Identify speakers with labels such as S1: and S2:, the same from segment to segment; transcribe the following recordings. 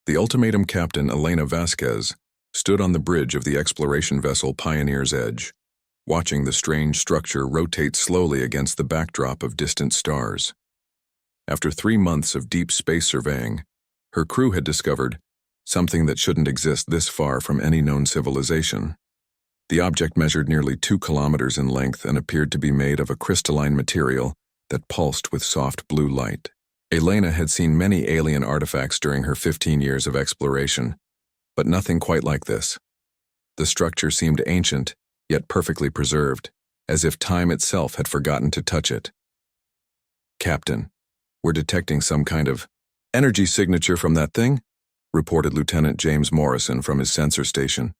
S1: The ultimatum captain Elena Vasquez stood on the bridge of the exploration vessel Pioneer's Edge, watching the strange structure rotate slowly against the backdrop of distant stars. After 3 months of deep space surveying, her crew had discovered something that shouldn't exist this far from any known civilization. The object measured nearly 2 kilometers in length and appeared to be made of a crystalline material that pulsed with soft blue light. Elena had seen many alien artifacts during her 15 years of exploration, but nothing quite like this. The structure seemed ancient, yet perfectly preserved, as if time itself had forgotten to touch it. "Captain, we're detecting some kind of energy signature from that thing," reported Lieutenant James Morrison from his sensor station.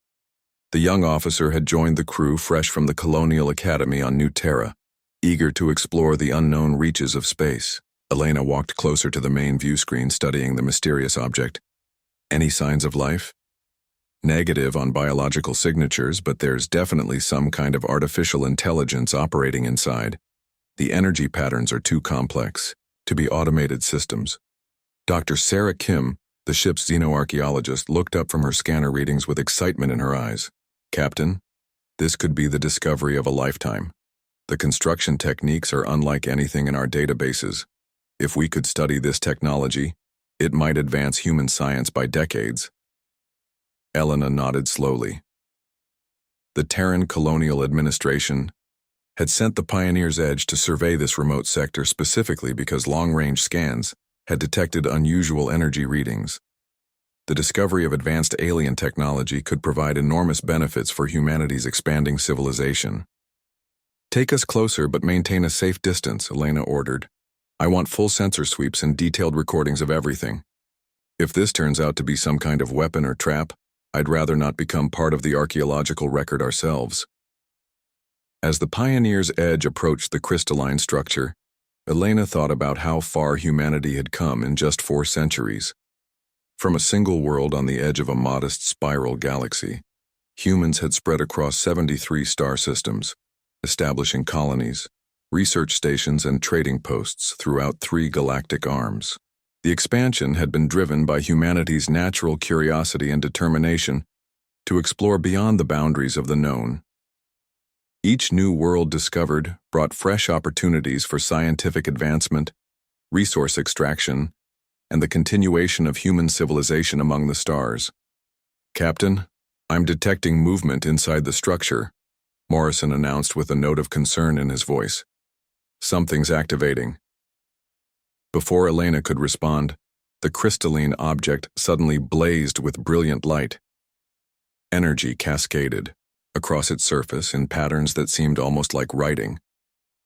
S1: The young officer had joined the crew fresh from the Colonial Academy on New Terra, eager to explore the unknown reaches of space. Elena walked closer to the main view screen, studying the mysterious object. "Any signs of life?" "Negative on biological signatures, but there's definitely some kind of artificial intelligence operating inside. The energy patterns are too complex to be automated systems." Dr. Sarah Kim, the ship's xenoarchaeologist, looked up from her scanner readings with excitement in her eyes. "Captain, this could be the discovery of a lifetime. The construction techniques are unlike anything in our databases. If we could study this technology, it might advance human science by decades." Elena nodded slowly. The Terran Colonial Administration had sent the Pioneer's Edge to survey this remote sector specifically because long-range scans had detected unusual energy readings. The discovery of advanced alien technology could provide enormous benefits for humanity's expanding civilization. "Take us closer but maintain a safe distance," Elena ordered. "I want full sensor sweeps and detailed recordings of everything. If this turns out to be some kind of weapon or trap, I'd rather not become part of the archaeological record ourselves." As the Pioneer's Edge approached the crystalline structure, Elena thought about how far humanity had come in just 4 centuries. From a single world on the edge of a modest spiral galaxy, humans had spread across 73 star systems, establishing colonies, research stations, and trading posts throughout 3 galactic arms. The expansion had been driven by humanity's natural curiosity and determination to explore beyond the boundaries of the known. Each new world discovered brought fresh opportunities for scientific advancement, resource extraction, and the continuation of human civilization among the stars. "Captain, I'm detecting movement inside the structure," Morrison announced with a note of concern in his voice. "Something's activating." Before Elena could respond, the crystalline object suddenly blazed with brilliant light. Energy cascaded across its surface in patterns that seemed almost like writing,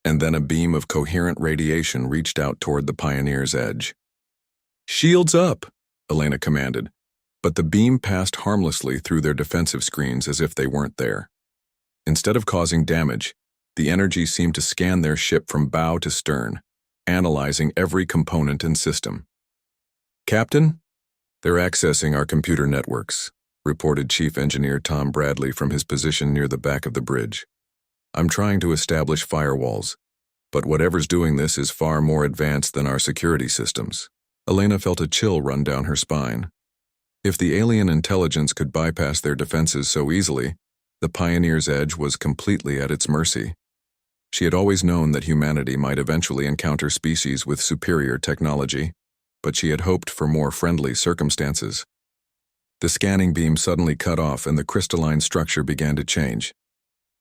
S1: and then a beam of coherent radiation reached out toward the Pioneer's Edge. "Shields up," Elena commanded, but the beam passed harmlessly through their defensive screens as if they weren't there. Instead of causing damage, the energy seemed to scan their ship from bow to stern, analyzing every component and system. "Captain, they're accessing our computer networks," reported Chief Engineer Tom Bradley from his position near the back of the bridge. "I'm trying to establish firewalls, but whatever's doing this is far more advanced than our security systems." Elena felt a chill run down her spine. If the alien intelligence could bypass their defenses so easily, the Pioneer's Edge was completely at its mercy. She had always known that humanity might eventually encounter species with superior technology, but she had hoped for more friendly circumstances. The scanning beam suddenly cut off and the crystalline structure began to change.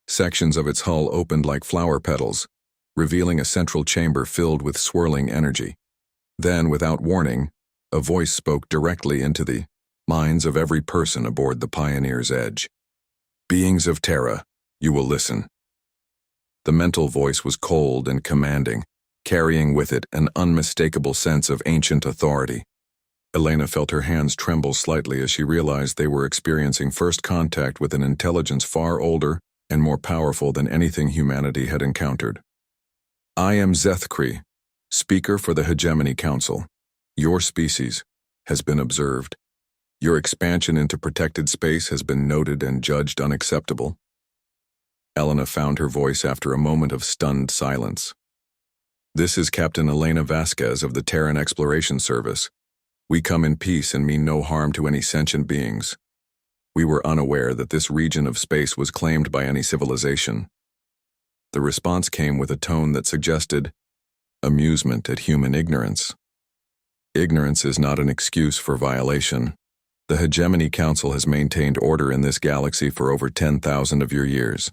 S1: Sections of its hull opened like flower petals, revealing a central chamber filled with swirling energy. Then, without warning, a voice spoke directly into the minds of every person aboard the Pioneer's Edge. "Beings of Terra, you will listen." The mental voice was cold and commanding, carrying with it an unmistakable sense of ancient authority. Elena felt her hands tremble slightly as she realized they were experiencing first contact with an intelligence far older and more powerful than anything humanity had encountered. "I am Zethkri, Speaker for the Hegemony Council. Your species has been observed. Your expansion into protected space has been noted and judged unacceptable." Elena found her voice after a moment of stunned silence. "This is Captain Elena Vasquez of the Terran Exploration Service. We come in peace and mean no harm to any sentient beings. We were unaware that this region of space was claimed by any civilization. The response came with a tone that suggested amusement at human ignorance. Ignorance is not an excuse for violation. The HFY Council has maintained order in this galaxy for over 10,000 of your years.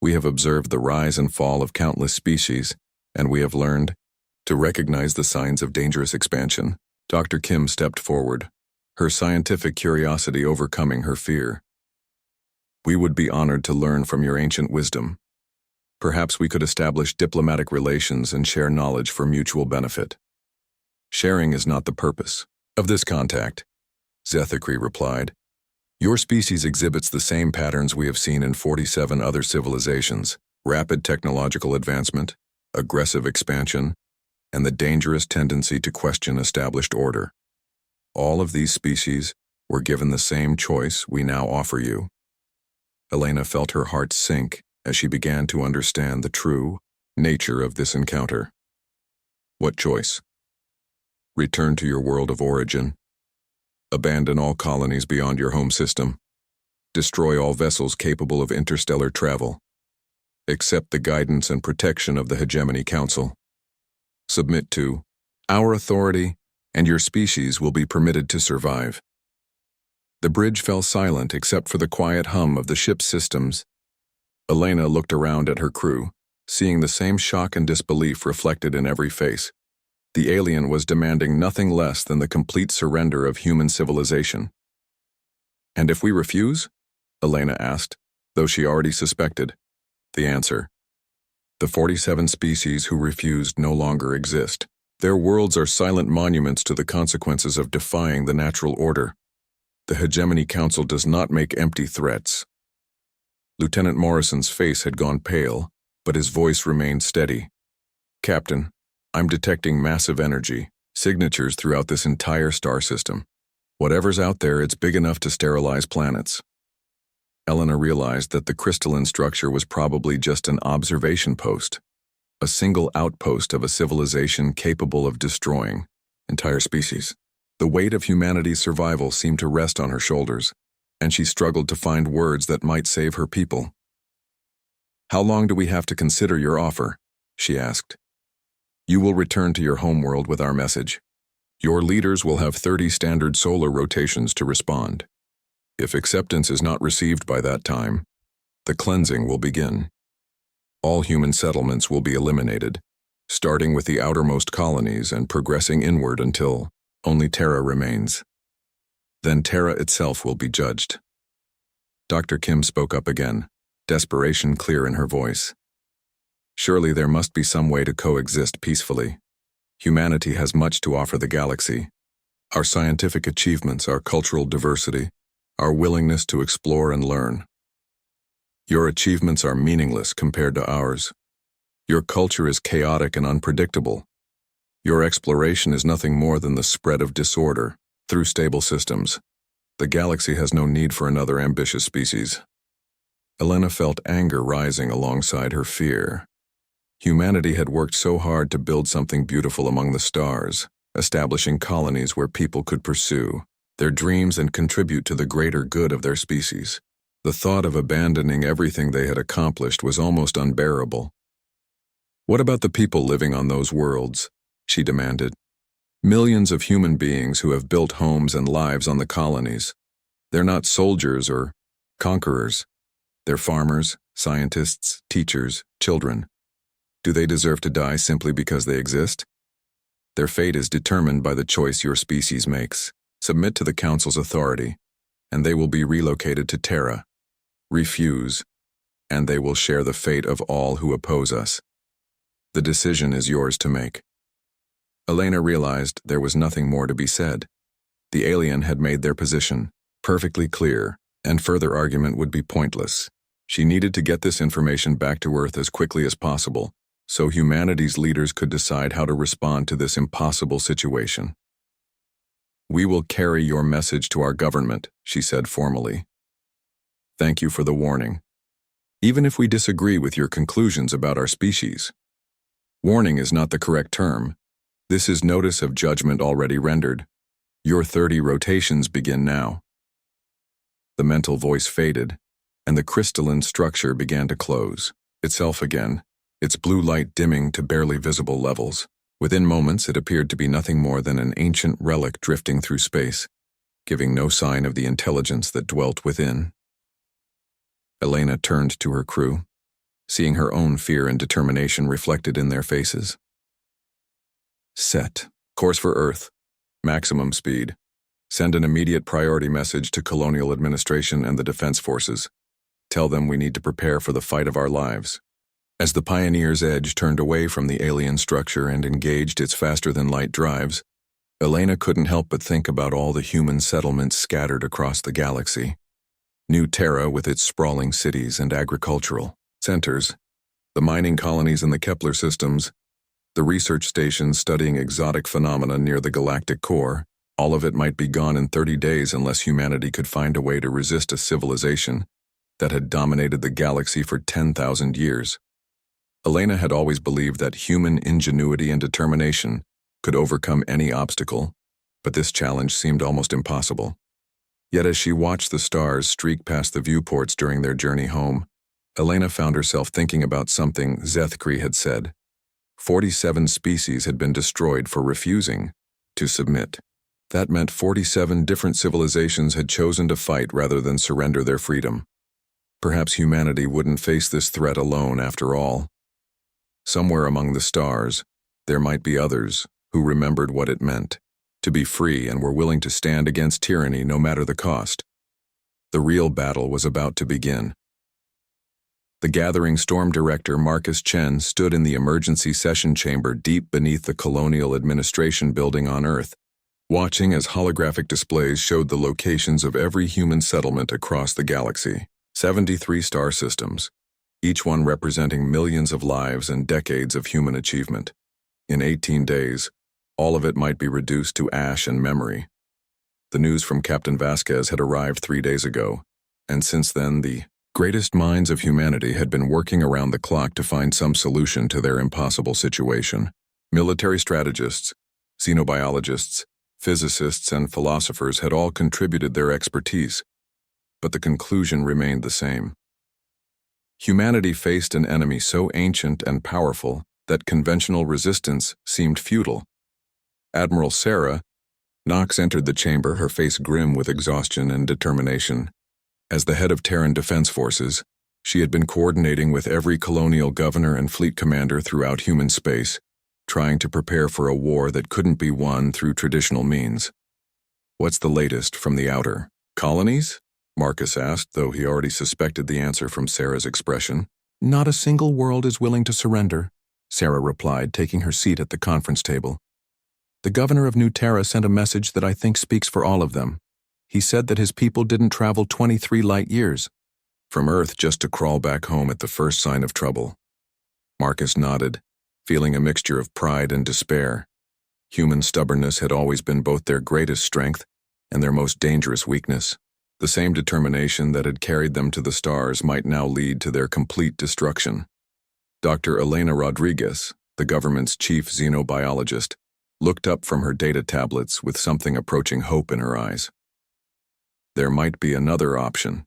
S1: We have observed the rise and fall of countless species, and we have learned to recognize the signs of dangerous expansion. Dr. Kim stepped forward, her scientific curiosity overcoming her fear. We would be honored to learn from your ancient wisdom. Perhaps we could establish diplomatic relations and share knowledge for mutual benefit. Sharing is not the purpose of this contact, Zethikri replied. Your species exhibits the same patterns we have seen in 47 other civilizations: rapid technological advancement, aggressive expansion, and the dangerous tendency to question established order. All of these species were given the same choice we now offer you. Elena felt her heart sink as she began to understand the true nature of this encounter. What choice? Return to your world of origin. Abandon all colonies beyond your home system. Destroy all vessels capable of interstellar travel. Accept the guidance and protection of the HFY Council. Submit to our authority, and your species will be permitted to survive. The bridge fell silent except for the quiet hum of the ship's systems. Elena looked around at her crew, seeing the same shock and disbelief reflected in every face. The alien was demanding nothing less than the complete surrender of human civilization. And if we refuse? Elena asked, though she already suspected the answer. The 47 species who refused no longer exist. Their worlds are silent monuments to the consequences of defying the natural order. The HFY Council does not make empty threats. Lieutenant Morrison's face had gone pale, but his voice remained steady. Captain, I'm detecting massive energy, signatures throughout this entire star system. Whatever's out there, it's big enough to sterilize planets. Elena realized that the crystalline structure was probably just an observation post, a single outpost of a civilization capable of destroying entire species. The weight of humanity's survival seemed to rest on her shoulders, and she struggled to find words that might save her people. How long do we have to consider your offer? She asked. You will return to your homeworld with our message. Your leaders will have 30 standard solar rotations to respond. If acceptance is not received by that time, the cleansing will begin. All human settlements will be eliminated, starting with the outermost colonies and progressing inward until only Terra remains. Then Terra itself will be judged. Dr. Kim spoke up again, desperation clear in her voice. Surely there must be some way to coexist peacefully. Humanity has much to offer the galaxy. Our scientific achievements, our cultural diversity, our willingness to explore and learn. Your achievements are meaningless compared to ours. Your culture is chaotic and unpredictable. Your exploration is nothing more than the spread of disorder through stable systems. The galaxy has no need for another ambitious species. Elena felt anger rising alongside her fear. Humanity had worked so hard to build something beautiful among the stars, establishing colonies where people could pursue their dreams and contribute to the greater good of their species. The thought of abandoning everything they had accomplished was almost unbearable. What about the people living on those worlds? She demanded. Millions of human beings who have built homes and lives on the colonies. They're not soldiers or conquerors. They're farmers, scientists, teachers, children. Do they deserve to die simply because they exist? Their fate is determined by the choice your species makes. Submit to the Council's authority, and they will be relocated to Terra. Refuse, and they will share the fate of all who oppose us. The decision is yours to make. Elena realized there was nothing more to be said. The alien had made their position perfectly clear, and further argument would be pointless. She needed to get this information back to Earth as quickly as possible, so humanity's leaders could decide how to respond to this impossible situation. We will carry your message to our government, she said formally. Thank you for the warning. Even if we disagree with your conclusions about our species. Warning is not the correct term. This is notice of judgment already rendered. Your 30 rotations begin now. The mental voice faded, and the crystalline structure began to close itself again, its blue light dimming to barely visible levels. Within moments, it appeared to be nothing more than an ancient relic drifting through space, giving no sign of the intelligence that dwelt within. Elena turned to her crew, seeing her own fear and determination reflected in their faces. Set. Course for Earth. Maximum speed. Send an immediate priority message to Colonial Administration and the Defense Forces. Tell them we need to prepare for the fight of our lives. As the Pioneer's Edge turned away from the alien structure and engaged its faster-than-light drives, Elena couldn't help but think about all the human settlements scattered across the galaxy. New Terra with its sprawling cities and agricultural centers, the mining colonies in the Kepler systems, the research stations studying exotic phenomena near the galactic core, all of it might be gone in 30 days unless humanity could find a way to resist a civilization that had dominated the galaxy for 10,000 years. Elena had always believed that human ingenuity and determination could overcome any obstacle, but this challenge seemed almost impossible. Yet as she watched the stars streak past the viewports during their journey home, Elena found herself thinking about something Zethkri had said. 47 species had been destroyed for refusing to submit. That meant 47 different civilizations had chosen to fight rather than surrender their freedom. Perhaps humanity wouldn't face this threat alone after all. Somewhere among the stars, there might be others who remembered what it meant to be free and were willing to stand against tyranny no matter the cost. The real battle was about to begin. The gathering Storm Director Marcus Chen stood in the emergency session chamber deep beneath the Colonial Administration building on Earth, watching as holographic displays showed the locations of every human settlement across the galaxy. 73 star systems, each one representing millions of lives and decades of human achievement. In 18 days, all of it might be reduced to ash and memory. The news from Captain Vasquez had arrived 3 days ago, and since then the greatest minds of humanity had been working around the clock to find some solution to their impossible situation. Military strategists, xenobiologists, physicists, and philosophers had all contributed their expertise, but the conclusion remained the same. Humanity faced an enemy so ancient and powerful that conventional resistance seemed futile. Admiral Sarah Knox entered the chamber, her face grim with exhaustion and determination. As the head of Terran Defense Forces, she had been coordinating with every colonial governor and fleet commander throughout human space, trying to prepare for a war that couldn't be won through traditional means. "What's the latest from the outer colonies?" Marcus asked, though he already suspected the answer from Sarah's expression. "Not a single world is willing to surrender," Sarah replied, taking her seat at the conference table. "The governor of New Terra sent a message that I think speaks for all of them. He said that his people didn't travel 23 light years from Earth just to crawl back home at the first sign of trouble." Marcus nodded, feeling a mixture of pride and despair. Human stubbornness had always been both their greatest strength and their most dangerous weakness. The same determination that had carried them to the stars might now lead to their complete destruction. Dr. Elena Rodriguez, the government's chief xenobiologist, looked up from her data tablets with something approaching hope in her eyes. "There might be another option.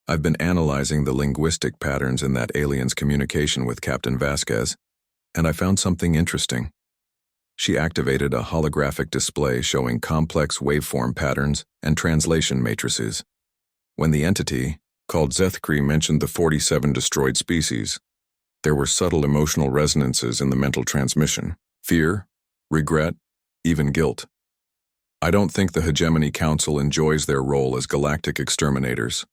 S1: I've been analyzing the linguistic patterns in that alien's communication with Captain Vasquez, and I found something interesting." She activated a holographic display showing complex waveform patterns and translation matrices. When the entity, called Zethkri, mentioned the 47 destroyed species, there were subtle emotional resonances in the mental transmission: fear, regret, even guilt. "I don't think the Hegemony Council enjoys their role as galactic exterminators."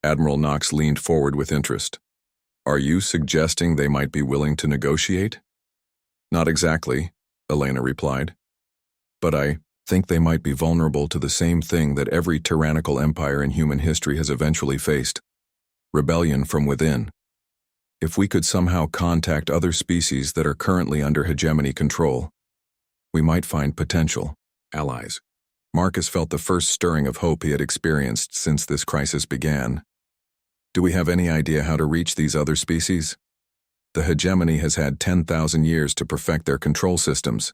S1: Admiral Knox leaned forward with interest. "Are you suggesting they might be willing to negotiate?" "Not exactly," Elena replied. "But I think they might be vulnerable to the same thing that every tyrannical empire in human history has eventually faced: rebellion from within. If we could somehow contact other species that are currently under hegemony control, we might find potential allies." Marcus felt the first stirring of hope he had experienced since this crisis began. "Do we have any idea how to reach these other species? The hegemony has had 10,000 years to perfect their control systems."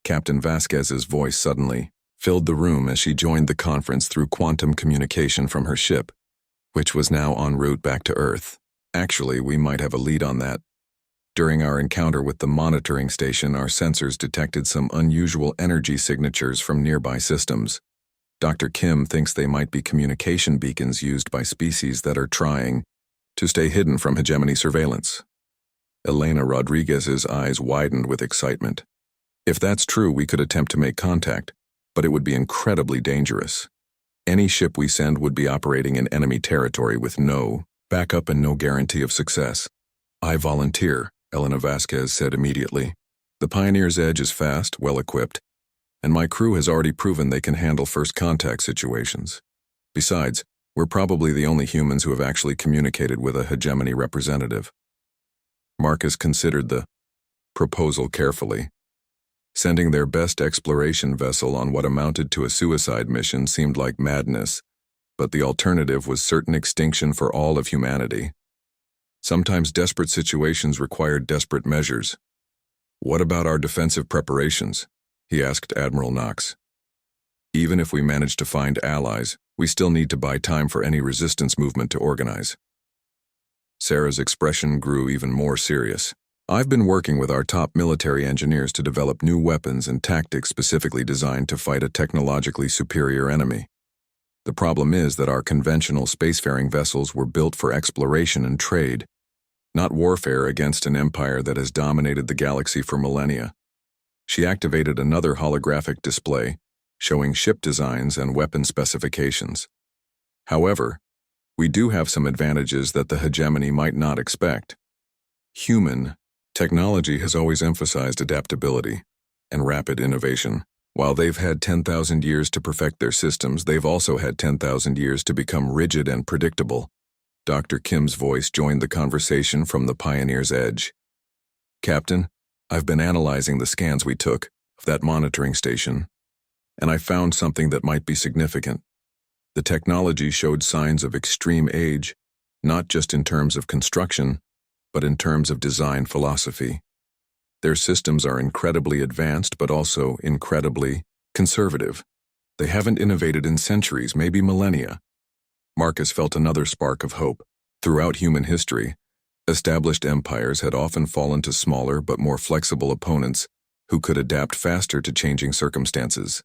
S1: Captain Vasquez's voice suddenly filled the room as she joined the conference through quantum communication from her ship, which was now en route back to Earth. Actually, we might have a lead on that. During our encounter with the monitoring station, our sensors detected some unusual energy signatures from nearby systems. Dr. Kim thinks they might be communication beacons used by species that are trying to stay hidden from hegemony surveillance. Elena Rodriguez's eyes widened with excitement. If that's true, we could attempt to make contact, but it would be incredibly dangerous. Any ship we send would be operating in enemy territory with no backup and no guarantee of success. I volunteer, Elena Vasquez said immediately. The Pioneer's Edge is fast, well-equipped, and my crew has already proven they can handle first contact situations. Besides, we're probably the only humans who have actually communicated with a hegemony representative. Marcus considered the proposal carefully. Sending their best exploration vessel on what amounted to a suicide mission seemed like madness, but the alternative was certain extinction for all of humanity. Sometimes desperate situations required desperate measures. What about our defensive preparations? He asked Admiral Knox. Even if we manage to find allies, we still need to buy time for any resistance movement to organize. Sarah's expression grew even more serious. I've been working with our top military engineers to develop new weapons and tactics specifically designed to fight a technologically superior enemy. The problem is that our conventional spacefaring vessels were built for exploration and trade, not warfare against an empire that has dominated the galaxy for millennia. She activated another holographic display, showing ship designs and weapon specifications. However, we do have some advantages that the hegemony might not expect. Human technology has always emphasized adaptability and rapid innovation. While they've had 10,000 years to perfect their systems, they've also had 10,000 years to become rigid and predictable. Dr. Kim's voice joined the conversation from the Pioneer's Edge. Captain, I've been analyzing the scans we took of that monitoring station, and I found something that might be significant. The technology showed signs of extreme age, not just in terms of construction, but in terms of design philosophy. Their systems are incredibly advanced, but also incredibly conservative. They haven't innovated in centuries, maybe millennia. Marcus felt another spark of hope. Throughout human history, established empires had often fallen to smaller but more flexible opponents who could adapt faster to changing circumstances.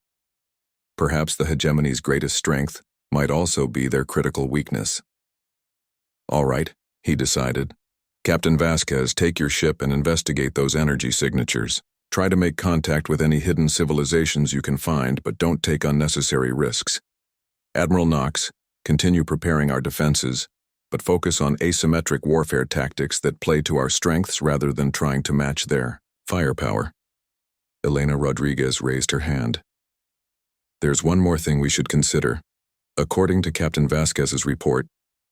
S1: Perhaps the hegemony's greatest strength might also be their critical weakness. All right, he decided. Captain Vasquez, take your ship and investigate those energy signatures. Try to make contact with any hidden civilizations you can find, but don't take unnecessary risks. Admiral Knox, continue preparing our defenses, but focus on asymmetric warfare tactics that play to our strengths rather than trying to match their firepower. Elena Rodriguez raised her hand. There's one more thing we should consider. According to Captain Vasquez's report,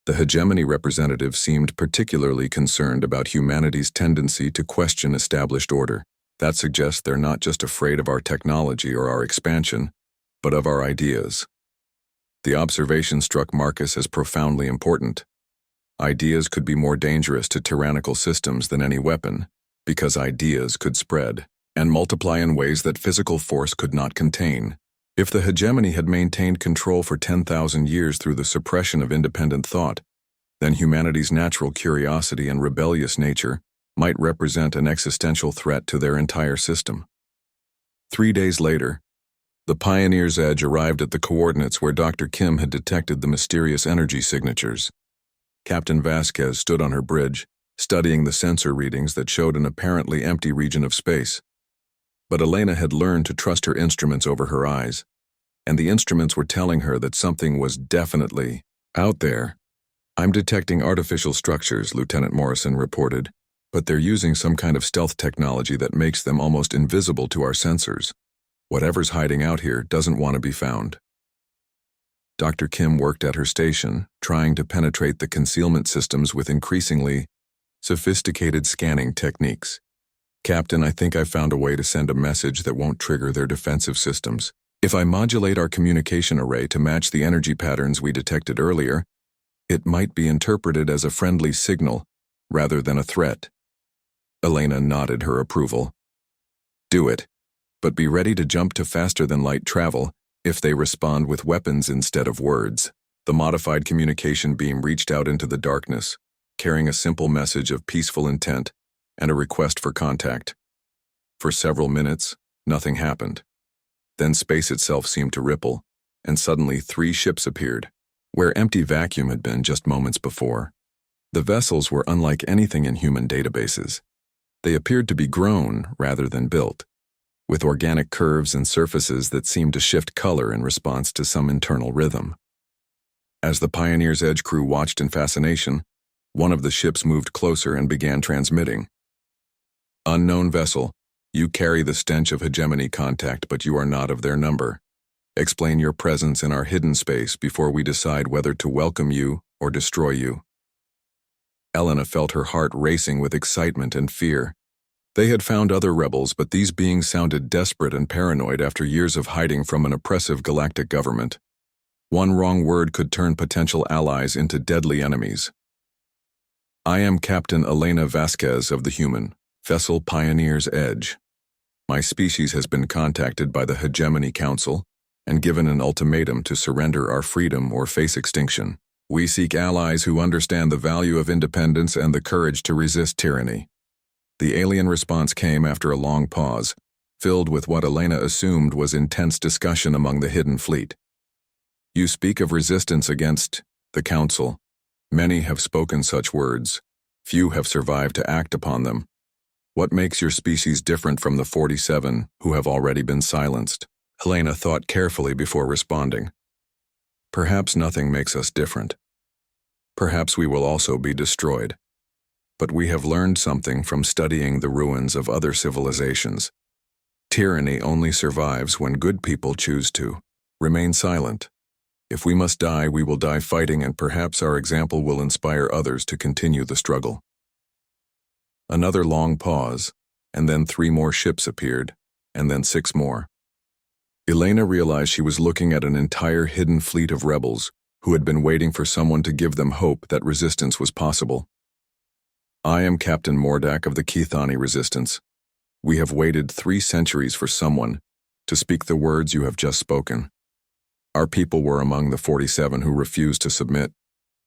S1: the hegemony representative seemed particularly concerned about humanity's tendency to question established order. That suggests they're not just afraid of our technology or our expansion, but of our ideas. The observation struck Marcus as profoundly important. Ideas could be more dangerous to tyrannical systems than any weapon, because ideas could spread and multiply in ways that physical force could not contain. If the hegemony had maintained control for 10,000 years through the suppression of independent thought, then humanity's natural curiosity and rebellious nature might represent an existential threat to their entire system. 3 days later, the Pioneer's Edge arrived at the coordinates where Dr. Kim had detected the mysterious energy signatures. Captain Vasquez stood on her bridge, studying the sensor readings that showed an apparently empty region of space. But Elena had learned to trust her instruments over her eyes, and the instruments were telling her that something was definitely out there. I'm detecting artificial structures, Lieutenant Morrison reported, but they're using some kind of stealth technology that makes them almost invisible to our sensors. Whatever's hiding out here doesn't want to be found. Dr. Kim worked at her station, trying to penetrate the concealment systems with increasingly sophisticated scanning techniques. Captain, I think I found a way to send a message that won't trigger their defensive systems. If I modulate our communication array to match the energy patterns we detected earlier, it might be interpreted as a friendly signal rather than a threat. Elena nodded her approval. Do it, but be ready to jump to faster-than-light travel If they respond with weapons instead of words, the modified communication beam reached out into the darkness, carrying a simple message of peaceful intent and a request for contact. For several minutes, nothing happened. Then space itself seemed to ripple, and suddenly 3 ships appeared, where empty vacuum had been just moments before. The vessels were unlike anything in human databases. They appeared to be grown rather than built, with organic curves and surfaces that seemed to shift color in response to some internal rhythm. As the Pioneer's Edge crew watched in fascination, one of the ships moved closer and began transmitting. "Unknown vessel, you carry the stench of hegemony contact, but you are not of their number. Explain your presence in our hidden space before we decide whether to welcome you or destroy you." Elena felt her heart racing with excitement and fear. They had found other rebels, but these beings sounded desperate and paranoid after years of hiding from an oppressive galactic government. One wrong word could turn potential allies into deadly enemies. "I am Captain Elena Vasquez of the human vessel Pioneer's Edge. My species has been contacted by the Hegemony Council and given an ultimatum to surrender our freedom or face extinction. We seek allies who understand the value of independence and the courage to resist tyranny." The alien response came after a long pause, filled with what Elena assumed was intense discussion among the hidden fleet. "You speak of resistance against the Council. Many have spoken such words. Few have survived to act upon them. What makes your species different from the 47 who have already been silenced?" Helena thought carefully before responding. "Perhaps nothing makes us different. Perhaps we will also be destroyed. But we have learned something from studying the ruins of other civilizations. Tyranny only survives when good people choose to remain silent. If we must die, we will die fighting, and perhaps our example will inspire others to continue the struggle." Another long pause, and then 3 more ships appeared, and then 6 more. Elena realized she was looking at an entire hidden fleet of rebels who had been waiting for someone to give them hope that resistance was possible. "I am Captain Mordak of the Kithani Resistance. We have waited 3 centuries for someone to speak the words you have just spoken. Our people were among the 47 who refused to submit,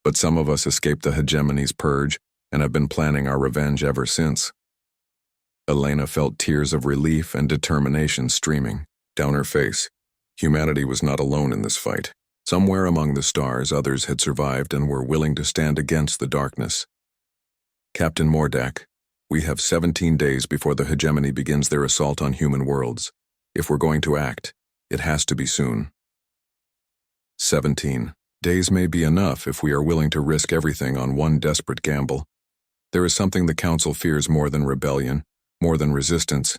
S1: but some of us escaped the hegemony's purge and have been planning our revenge ever since." Elena felt tears of relief and determination streaming down her face. Humanity was not alone in this fight. Somewhere among the stars, others had survived and were willing to stand against the darkness. "Captain Mordak, we have 17 days before the hegemony begins their assault on human worlds. If we're going to act, it has to be soon." 17 days may be enough if we are willing to risk everything on one desperate gamble. There is something the Council fears more than rebellion, more than resistance,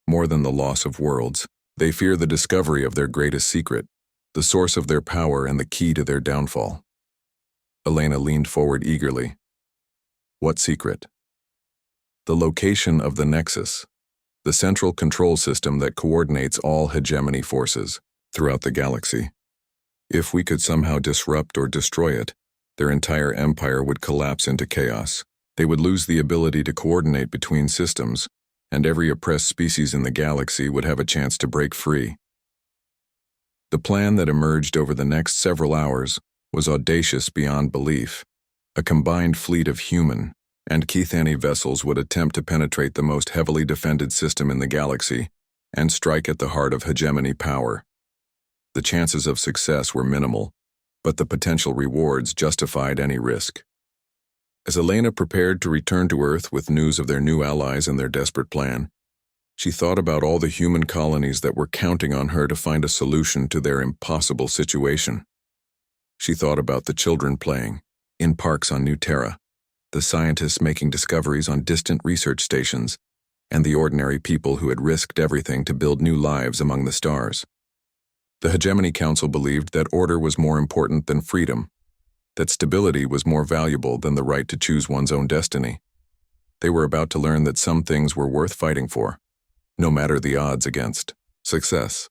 S1: more than the loss of worlds. They fear the discovery of their greatest secret, the source of their power and the key to their downfall. Elena leaned forward eagerly. "What secret?" "The location of the Nexus, the central control system that coordinates all hegemony forces throughout the galaxy. If we could somehow disrupt or destroy it, their entire empire would collapse into chaos. They would lose the ability to coordinate between systems, and every oppressed species in the galaxy would have a chance to break free." The plan that emerged over the next several hours was audacious beyond belief. A combined fleet of human and Kithani vessels would attempt to penetrate the most heavily defended system in the galaxy and strike at the heart of hegemony power. The chances of success were minimal, but the potential rewards justified any risk. As Elena prepared to return to Earth with news of their new allies and their desperate plan, she thought about all the human colonies that were counting on her to find a solution to their impossible situation. She thought about the children playing in parks on New Terra, the scientists making discoveries on distant research stations, and the ordinary people who had risked everything to build new lives among the stars. The Hegemony Council believed that order was more important than freedom, that stability was more valuable than the right to choose one's own destiny. They were about to learn that some things were worth fighting for, no matter the odds against success.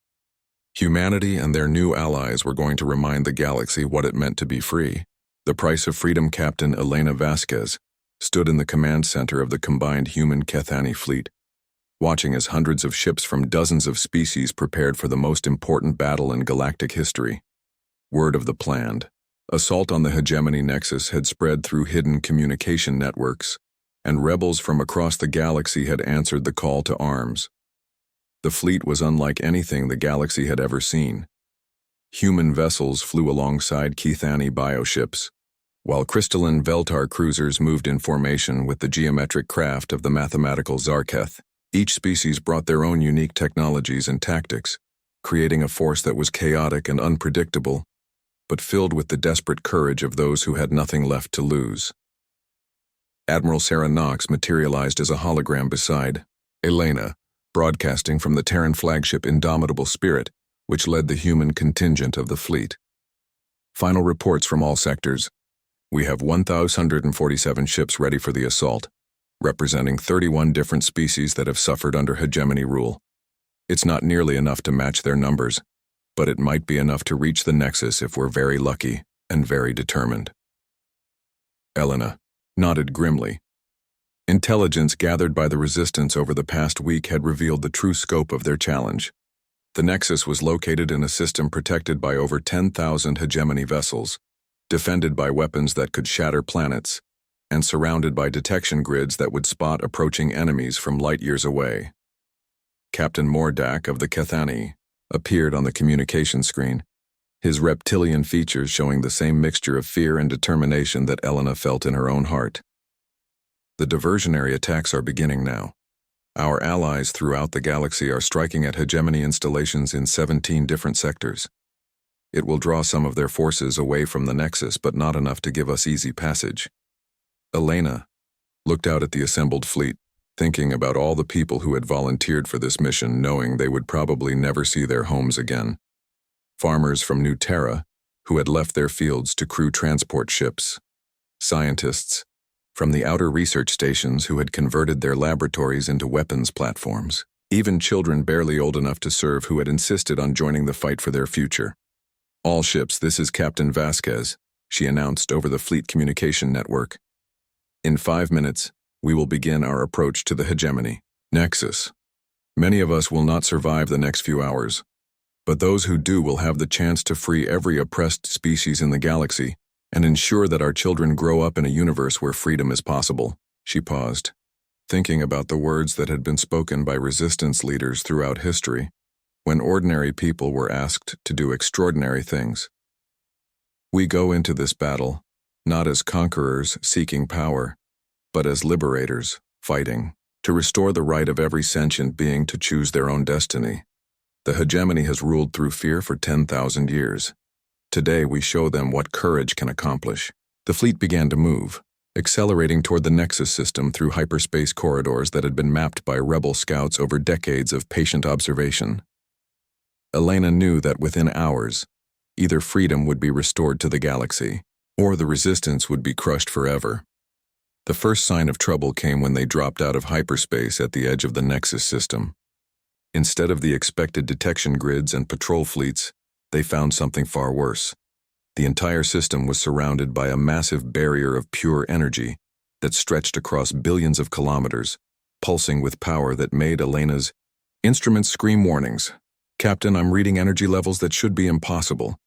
S1: Humanity and their new allies were going to remind the galaxy what it meant to be free. The price of freedom. Captain Elena Vasquez stood in the command center of the combined human Kithani fleet. watching as hundreds of ships from dozens of species prepared for the most important battle in galactic history. Word of the planned assault on the hegemony nexus had spread through hidden communication networks, and rebels from across the galaxy had answered the call to arms. The fleet was unlike anything the galaxy had ever seen. Human vessels flew alongside Kethani bioships, while crystalline Veltar cruisers moved in formation with the geometric craft of the mathematical Zarketh. Each species brought their own unique technologies and tactics, creating a force that was chaotic and unpredictable, but filled with the desperate courage of those who had nothing left to lose. Admiral Sarah Knox materialized as a hologram beside Elena, broadcasting from the Terran flagship Indomitable Spirit, which led the human contingent of the fleet. Final reports from all sectors. We have 1,147 ships ready for the assault, representing 31 different species that have suffered under hegemony rule. It's not nearly enough to match their numbers, but it might be enough to reach the Nexus if we're very lucky and very determined. Elena nodded grimly. Intelligence gathered by the Resistance over the past week had revealed the true scope of their challenge. The Nexus was located in a system protected by over 10,000 hegemony vessels, defended by weapons that could shatter planets, and surrounded by detection grids that would spot approaching enemies from light years away. Captain Mordak of the Kethani appeared on the communication screen, his reptilian features showing the same mixture of fear and determination that Elena felt in her own heart. The diversionary attacks are beginning now. Our allies throughout the galaxy are striking at hegemony installations in 17 different sectors. It will draw some of their forces away from the Nexus, but not enough to give us easy passage. Elena looked out at the assembled fleet, thinking about all the people who had volunteered for this mission, knowing they would probably never see their homes again. Farmers from New Terra, who had left their fields to crew transport ships. Scientists from the outer research stations who had converted their laboratories into weapons platforms. Even children barely old enough to serve who had insisted on joining the fight for their future. All ships, this is Captain Vasquez, she announced over the fleet communication network. In 5 minutes, we will begin our approach to the hegemony Nexus. Many of us will not survive the next few hours, but those who do will have the chance to free every oppressed species in the galaxy and ensure that our children grow up in a universe where freedom is possible. She paused, thinking about the words that had been spoken by resistance leaders throughout history, when ordinary people were asked to do extraordinary things. We go into this battle not as conquerors seeking power, but as liberators fighting to restore the right of every sentient being to choose their own destiny. The hegemony has ruled through fear for 10,000 years. Today we show them what courage can accomplish. The fleet began to move, accelerating toward the Nexus system through hyperspace corridors that had been mapped by rebel scouts over decades of patient observation. Elena knew that within hours, either freedom would be restored to the galaxy, or the Resistance would be crushed forever. The first sign of trouble came when they dropped out of hyperspace at the edge of the Nexus system. Instead of the expected detection grids and patrol fleets, they found something far worse. The entire system was surrounded by a massive barrier of pure energy that stretched across billions of kilometers, pulsing with power that made Elena's instruments scream warnings. "Captain, I'm reading energy levels that should be impossible,"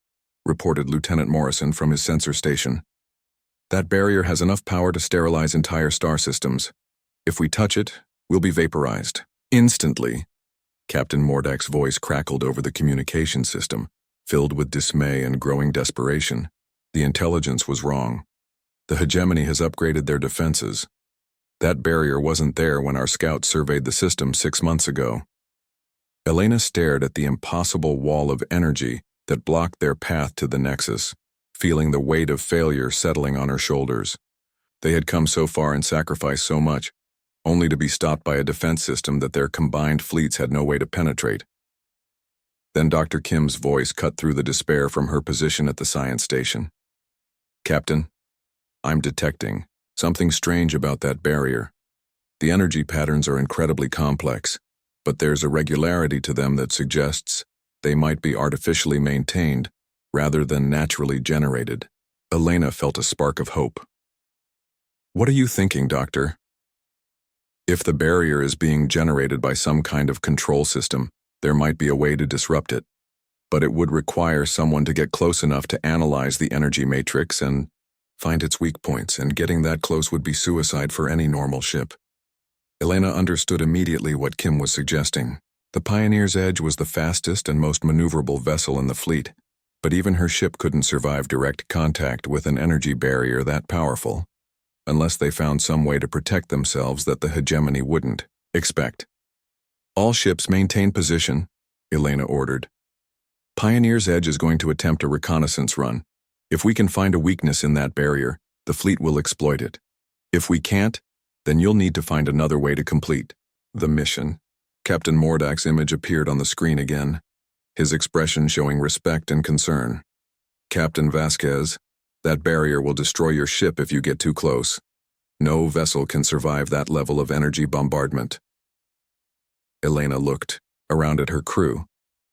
S1: reported Lieutenant Morrison from his sensor station. "That barrier has enough power to sterilize entire star systems. If we touch it, we'll be vaporized." Instantly, Captain Mordak's voice crackled over the communication system, filled with dismay and growing desperation. The intelligence was wrong. The hegemony has upgraded their defenses. That barrier wasn't there when our scouts surveyed the system 6 months ago. Elena stared at the impossible wall of energy that blocked their path to the Nexus, feeling the weight of failure settling on her shoulders. They had come so far and sacrificed so much, only to be stopped by a defense system that their combined fleets had no way to penetrate. Then Dr. Kim's voice cut through the despair from her position at the science station. "Captain, I'm detecting something strange about that barrier. The energy patterns are incredibly complex, but there's a regularity to them that suggests they might be artificially maintained rather than naturally generated." Elena felt a spark of hope. "What are you thinking, Doctor?" If the barrier is being generated by some kind of control system, there might be a way to disrupt it, but it would require someone to get close enough to analyze the energy matrix and find its weak points, and getting that close would be suicide for any normal ship. Elena understood immediately what Kim was suggesting. The Pioneer's Edge was the fastest and most maneuverable vessel in the fleet, but even her ship couldn't survive direct contact with an energy barrier that powerful, unless they found some way to protect themselves that the hegemony wouldn't expect. All ships maintain position, Elena ordered. Pioneer's Edge is going to attempt a reconnaissance run. If we can find a weakness in that barrier, the fleet will exploit it. If we can't, then you'll need to find another way to complete the mission. Captain Mordak's image appeared on the screen again, his expression showing respect and concern. Captain Vasquez, that barrier will destroy your ship if you get too close. No vessel can survive that level of energy bombardment. Elena looked around at her crew,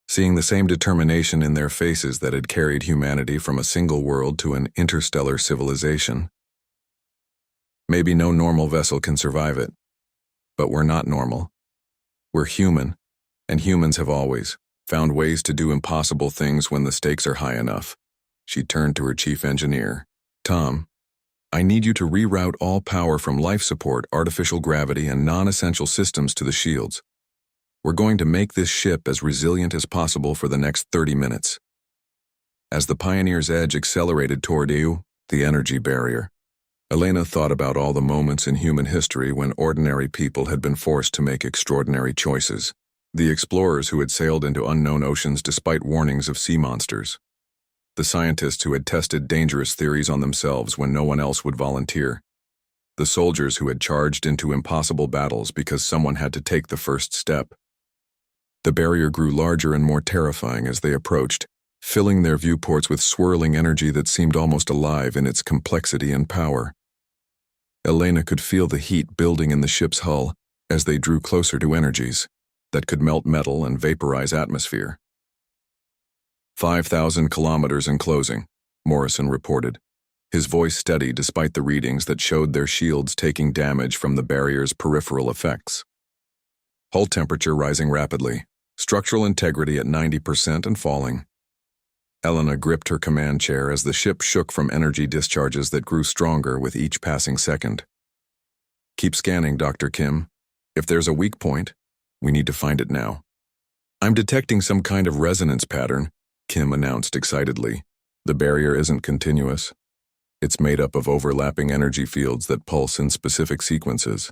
S1: seeing the same determination in their faces that had carried humanity from a single world to an interstellar civilization. Maybe no normal vessel can survive it, but we're not normal. We're human, and humans have always found ways to do impossible things when the stakes are high enough. She turned to her chief engineer. Tom, I need you to reroute all power from life support, artificial gravity, and non-essential systems to the shields. We're going to make this ship as resilient as possible for the next 30 minutes. As the Pioneer's Edge accelerated toward the energy barrier, Elena thought about all the moments in human history when ordinary people had been forced to make extraordinary choices. The explorers who had sailed into unknown oceans despite warnings of sea monsters. The scientists who had tested dangerous theories on themselves when no one else would volunteer. The soldiers who had charged into impossible battles because someone had to take the first step. The barrier grew larger and more terrifying as they approached, filling their viewports with swirling energy that seemed almost alive in its complexity and power. Elena could feel the heat building in the ship's hull as they drew closer to energies that could melt metal and vaporize atmosphere. 5,000 kilometers in closing, Morrison reported, his voice steady despite the readings that showed their shields taking damage from the barrier's peripheral effects. Hull temperature rising rapidly, structural integrity at 90% and falling. Elena gripped her command chair as the ship shook from energy discharges that grew stronger with each passing second. Keep scanning, Dr. Kim. If there's a weak point, we need to find it now. I'm detecting some kind of resonance pattern, Kim announced excitedly. The barrier isn't continuous. It's made up of overlapping energy fields that pulse in specific sequences.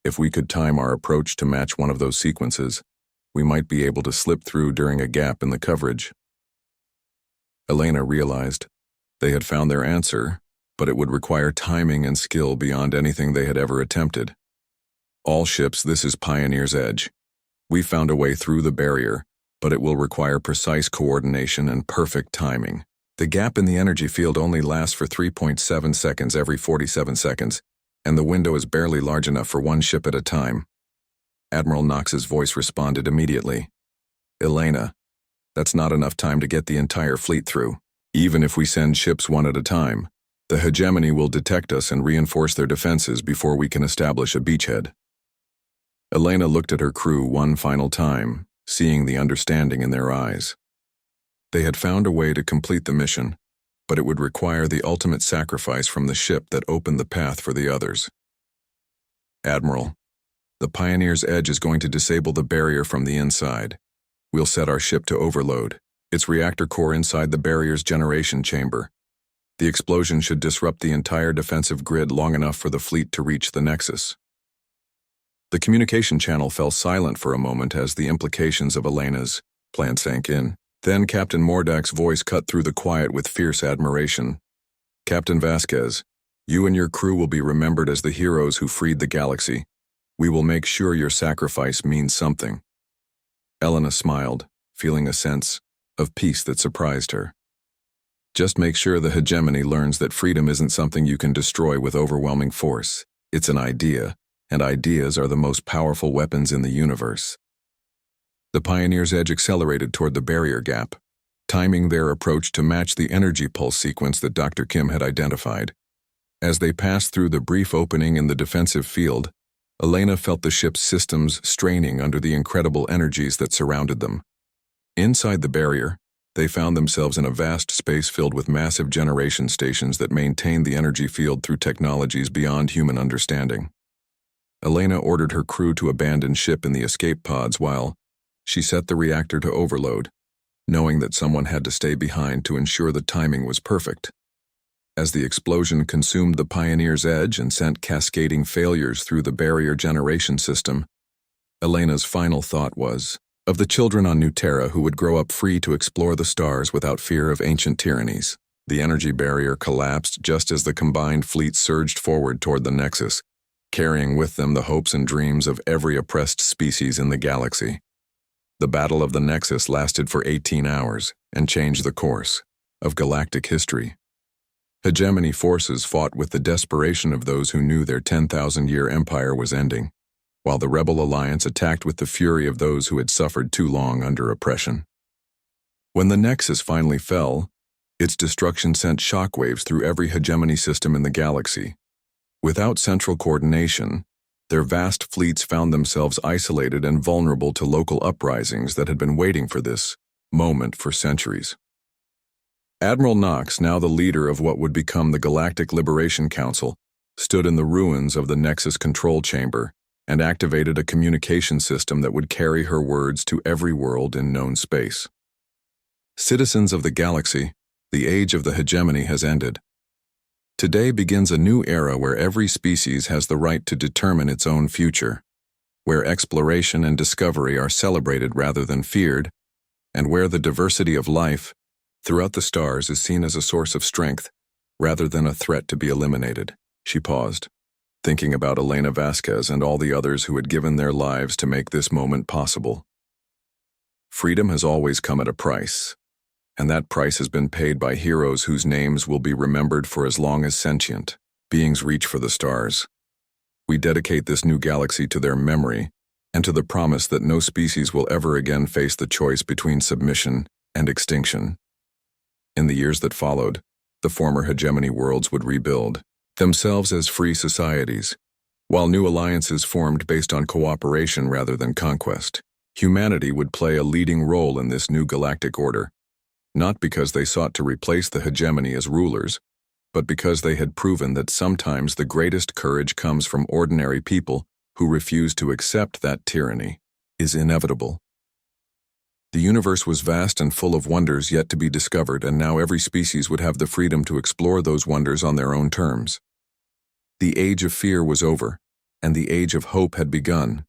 S1: If we could time our approach to match one of those sequences, we might be able to slip through during a gap in the coverage. Elena realized they had found their answer, but it would require timing and skill beyond anything they had ever attempted. All ships, this is Pioneer's Edge. We found a way through the barrier, but it will require precise coordination and perfect timing. The gap in the energy field only lasts for 3.7 seconds every 47 seconds, and the window is barely large enough for one ship at a time. Admiral Knox's voice responded immediately. Elena, that's not enough time to get the entire fleet through. Even if we send ships one at a time, the hegemony will detect us and reinforce their defenses before we can establish a beachhead. Elena looked at her crew one final time, seeing the understanding in their eyes. They had found a way to complete the mission, but it would require the ultimate sacrifice from the ship that opened the path for the others. Admiral, the Pioneer's Edge is going to disable the barrier from the inside. We'll set our ship to overload, its reactor core inside the barrier's generation chamber. The explosion should disrupt the entire defensive grid long enough for the fleet to reach the nexus. The communication channel fell silent for a moment as the implications of Elena's plan sank in. Then Captain Mordak's voice cut through the quiet with fierce admiration. Captain Vasquez, you and your crew will be remembered as the heroes who freed the galaxy. We will make sure your sacrifice means something. Elena smiled, feeling a sense of peace that surprised her. Just make sure the hegemony learns that freedom isn't something you can destroy with overwhelming force. It's an idea, and ideas are the most powerful weapons in the universe. The Pioneer's Edge accelerated toward the barrier gap, timing their approach to match the energy pulse sequence that Dr. Kim had identified. As they passed through the brief opening in the defensive field, Elena felt the ship's systems straining under the incredible energies that surrounded them. Inside the barrier, they found themselves in a vast space filled with massive generation stations that maintained the energy field through technologies beyond human understanding. Elena ordered her crew to abandon ship in the escape pods while she set the reactor to overload, knowing that someone had to stay behind to ensure the timing was perfect. As the explosion consumed the Pioneer's edge and sent cascading failures through the barrier generation system, Elena's final thought was of the children on New Terra who would grow up free to explore the stars without fear of ancient tyrannies. The energy barrier collapsed just as the combined fleet surged forward toward the Nexus, carrying with them the hopes and dreams of every oppressed species in the galaxy. The Battle of the Nexus lasted for 18 hours and changed the course of galactic history. Hegemony forces fought with the desperation of those who knew their 10,000-year empire was ending, while the Rebel Alliance attacked with the fury of those who had suffered too long under oppression. When the Nexus finally fell, its destruction sent shockwaves through every hegemony system in the galaxy. Without central coordination, their vast fleets found themselves isolated and vulnerable to local uprisings that had been waiting for this moment for centuries. Admiral Knox, now the leader of what would become the Galactic Liberation Council, stood in the ruins of the Nexus control chamber and activated a communication system that would carry her words to every world in known space. Citizens of the galaxy, the age of the hegemony has ended. Today begins a new era where every species has the right to determine its own future, where exploration and discovery are celebrated rather than feared, and where the diversity of life throughout the stars is seen as a source of strength rather than a threat to be eliminated. She paused, thinking about Elena Vasquez and all the others who had given their lives to make this moment possible. Freedom has always come at a price, and that price has been paid by heroes whose names will be remembered for as long as sentient beings reach for the stars. We dedicate this new galaxy to their memory and to the promise that no species will ever again face the choice between submission and extinction. In the years that followed, the former hegemony worlds would rebuild themselves as free societies, while new alliances formed based on cooperation rather than conquest. Humanity would play a leading role in this new galactic order, not because they sought to replace the hegemony as rulers, but because they had proven that sometimes the greatest courage comes from ordinary people who refuse to accept that tyranny is inevitable. The universe was vast and full of wonders yet to be discovered, and now every species would have the freedom to explore those wonders on their own terms. The age of fear was over, and the age of hope had begun.